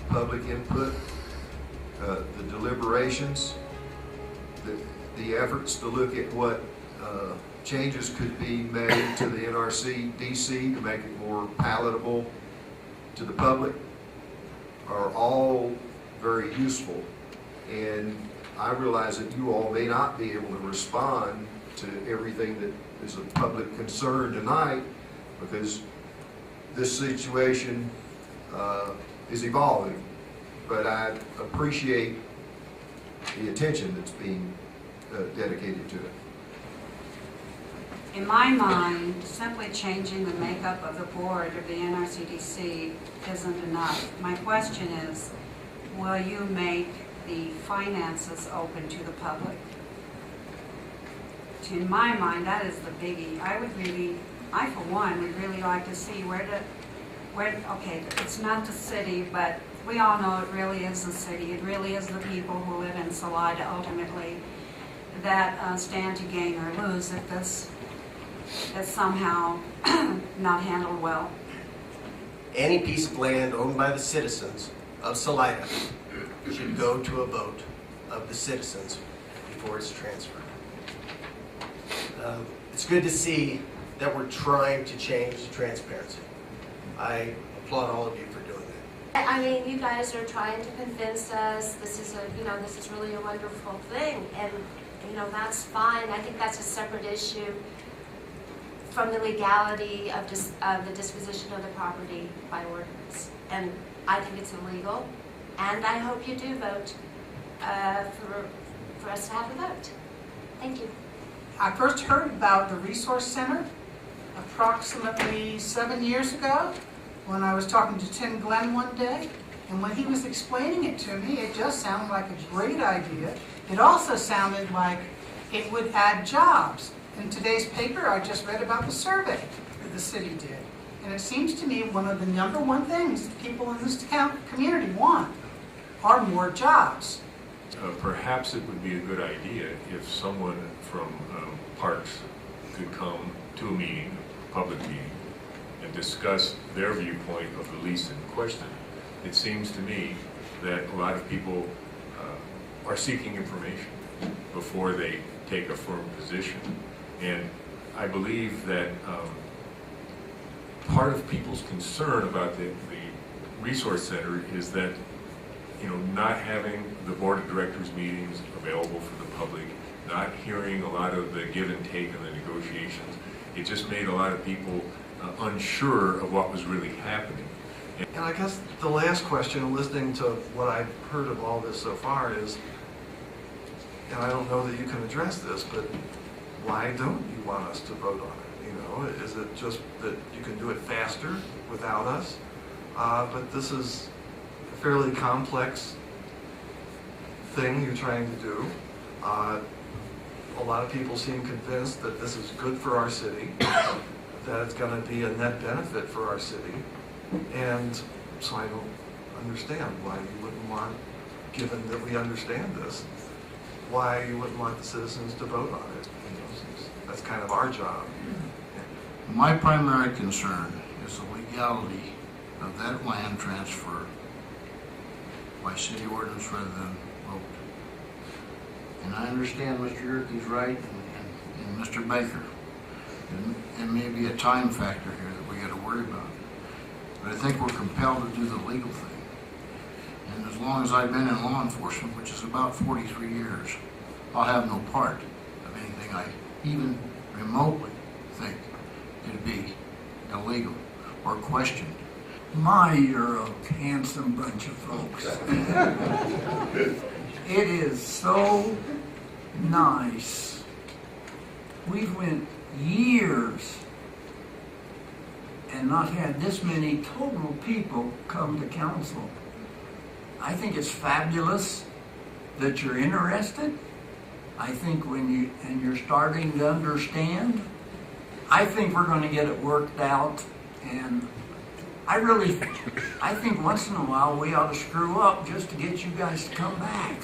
public input, the deliberations, the efforts to look at what changes could be made to the NRCDC to make it more palatable to the public are all very useful. And I realize that you all may not be able to respond to everything that is of public concern tonight because this situation is evolving. But I appreciate the attention that's being dedicated to it. In my mind, simply changing the makeup of the board of the NRCDC isn't enough. My question is, will you make the finances open to the public? In my mind, that is the biggie. I for one would really like to see okay, it's not the city, but we all know it really is the city. It really is the people who live in Salida ultimately that stand to gain or lose if this is somehow not handled well. Any piece of land owned by the citizens of Salida should go to a vote of the citizens before it's transferred. It's good to see that we're trying to change the transparency. I applaud all of you for doing that. I mean, you guys are trying to convince us this is this is really a wonderful thing, and that's fine. I think that's a separate issue from the legality of the disposition of the property by ordinance. And I think it's illegal, and I hope you do vote for us to have a vote. Thank you. I first heard about the Resource Center approximately 7 years ago when I was talking to Tim Glenn one day, and when he was explaining it to me, it just sounded like a great idea. It also sounded like it would add jobs. In today's paper, I just read about the survey that the city did, and it seems to me one of the #1 things people in this community want are more jobs. Perhaps it would be a good idea if someone from Parks could come to a meeting, a public meeting, and discuss their viewpoint of the lease in question. It seems to me that a lot of people are seeking information before they take a firm position. And I believe that part of people's concern about the Resource Center is that not having the board of directors meetings available for the public, not hearing a lot of the give and take in the negotiations, it just made a lot of people unsure of what was really happening. And I guess the last question, listening to what I've heard of all this so far is, and I don't know that you can address this, but why don't you want us to vote on it? Is it just that you can do it faster without us? But this is a fairly complex thing you're trying to do. A lot of people seem convinced that this is good for our city, that it's going to be a net benefit for our city. And so I don't understand why you wouldn't want, given that we understand this, why you wouldn't want the citizens to vote on it. That's kind of our job. My primary concern is the legality of that land transfer by city ordinance rather than vote. And I understand Mr. Yerke's right and Mr. Baker. And maybe a time factor here that we got to worry about. But I think we're compelled to do the legal thing. And as long as I've been in law enforcement, which is about 43 years, I'll have no part of anything I even remotely think could be illegal or questioned. My, you're a handsome bunch of folks. It is so nice. We've went years and not had this many total people come to council. I think it's fabulous that you're interested. I think you're starting to understand. I think we're going to get it worked out, and I think once in a while we ought to screw up just to get you guys to come back.